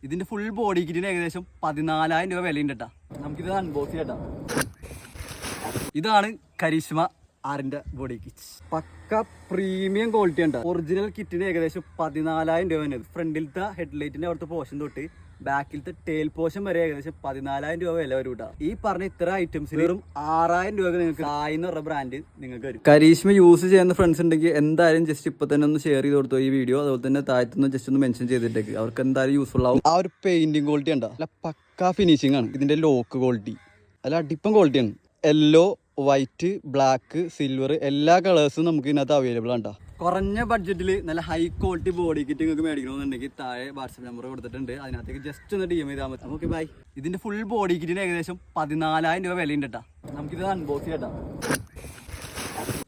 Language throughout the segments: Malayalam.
ഇതിന്റെ ഫുൾ ബോഡി കിറ്റിന് ഏകദേശം 14,000 രൂപ വിലയുണ്ട് കേട്ടോ. നമുക്കിത് അൺബോക്സ് ചെയ്യട്ടോ. ഇതാണ് കരിഷ്മ ആറിന്റെ ബോഡി കിറ്റ്. പക്ക പ്രീമിയം ക്വാളിറ്റി ഉണ്ട്. ഒറിജിനൽ കിറ്റിന് ഏകദേശം 14,000 രൂപ തന്നെ. ഫ്രണ്ടിലത്തെ ഹെഡ്ലൈറ്റിന്റെ അവിടുത്തെ പോർഷൻ തൊട്ട് ബാക്കിലത്തെ ടെയിൽ പോർഷൻ വരെ ഏകദേശം 14,000 രൂപ വില വരും കേട്ടോ. ഈ പറഞ്ഞ ഇത്ര ഐറ്റംസിൽ വെറും 6,000 രൂപ നിങ്ങൾക്ക് എന്ന് പറഞ്ഞ ബ്രാൻഡ് നിങ്ങൾക്ക് വരും. കരിഷ്മ യൂസ് ചെയ്യുന്ന ഫ്രണ്ട്സ് ഉണ്ടെങ്കിൽ എന്തായാലും ജസ്റ്റ് ഇപ്പൊ തന്നെ ഒന്ന് ഷെയർ ചെയ്ത് കൊടുത്തു ഈ വീഡിയോ. അതുപോലെ തന്നെ താഴത്തുനിന്ന് ജസ്റ്റ് ഒന്ന് മെൻഷൻ ചെയ്തിട്ടേക്ക് അവർക്ക് എന്തായാലും യൂസ്ഫുൾ ആവും. ആ ഒരു പെയിന്റിംഗ് ക്വാളിറ്റി ഉണ്ടോ, അല്ല പക്ക ഫിനിഷിംഗ് ആണ്. ഇതിന്റെ ലോക്ക് ക്വാളിറ്റി അല്ല അടിപ്പം ക്വാളിറ്റിയാണ്. യെല്ലോ, വൈറ്റ്, ബ്ലാക്ക്, സിൽവർ എല്ലാ കളേഴ്സും നമുക്ക് ഇതിനകത്ത് അവൈലബിൾ ആണ്. കുറഞ്ഞ ബഡ്ജറ്റിൽ നല്ല ഹൈ ക്വാളിറ്റി ബോഡി കിറ്റ് നിങ്ങൾക്ക് മേടിക്കണമെന്നുണ്ടെങ്കിൽ താഴെ വാട്സ്ആപ്പ് നമ്പർ കൊടുത്തിട്ടുണ്ട്. അതിനകത്തേക്ക് ജസ്റ്റ് ഒന്ന് DM ചെയ്താൽ മതി. Okay bye. ഇതിന്റെ ഫുൾ ബോഡി കിറ്റിന് ഏകദേശം 14,000 രൂപ വിലയുണ്ട് കേട്ടോ. നമുക്കിത് അൺബോക്സ് ചെയ്യട്ടോ.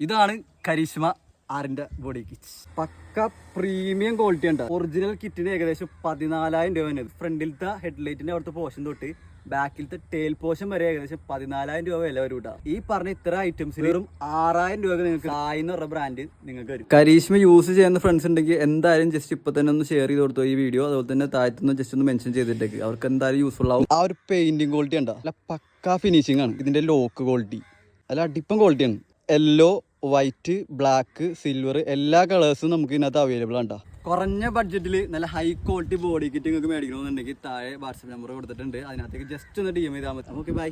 ഇതാണ് കരിഷ്മ ആറിന്റെ ബോഡി കിറ്റ്. പക്ക പ്രീമിയം ക്വാളിറ്റി ഉണ്ട്. ഒറിജിനൽ കിറ്റിന് ഏകദേശം 14,000 രൂപ തന്നെ. ഫ്രണ്ടിലത്തെ ഹെഡ്ലൈറ്റിന്റെ അവിടുത്തെ പോർഷൻ തൊട്ട് ബാക്കിലത്തെ ടെയിൽ പോർഷൻ വരെ ഏകദേശം 14,000 രൂപ വില വരും കേട്ടോ. ഈ പറഞ്ഞ ഇത്ര ഐറ്റംസ് വെറും 6,000 രൂപ നിങ്ങൾക്ക് എന്ന് പറഞ്ഞ ബ്രാൻഡ് നിങ്ങൾക്ക് വരും. കരിഷ്മ യൂസ് ചെയ്യുന്ന ഫ്രണ്ട്സ് ഉണ്ടെങ്കിൽ എന്തായാലും ജസ്റ്റ് ഇപ്പൊ തന്നെ ഒന്ന് ഷെയർ ചെയ്ത് കൊടുത്തു ഈ വീഡിയോ. അതുപോലെ തന്നെ താഴത്തുനിന്ന് ജസ്റ്റ് ഒന്ന് മെൻഷൻ ചെയ്തിട്ടേക്ക് അവർക്ക് എന്തായാലും യൂസ്ഫുൾ ആവും. ആ ഒരു പെയിന്റിംഗ് ക്വാളിറ്റി ഉണ്ടോ, അല്ല പക്ക ഫിനിഷിംഗ് ആണ്. ഇതിന്റെ ലോക്ക് ക്വാളിറ്റി അല്ല അടിപ്പം ക്വാളിറ്റിയാണ്. യെല്ലോ, വൈറ്റ്, ബ്ലാക്ക്, സിൽവർ എല്ലാ കളേഴ്സും നമുക്ക് ഇതിനകത്ത് അവൈലബിൾ ആണ്. കുറഞ്ഞ ബഡ്ജറ്റിൽ നല്ല ഹൈ ക്വാളിറ്റി ബോഡി കിറ്റ് നിങ്ങൾക്ക് മേടിക്കണമെന്നുണ്ടെങ്കിൽ താഴെ വാട്സ്ആപ്പ് നമ്പർ കൊടുത്തിട്ടുണ്ട്. അതിനകത്തേക്ക് ജസ്റ്റ് ഒന്ന് DM ചെയ്താൽ മതി. Okay bye.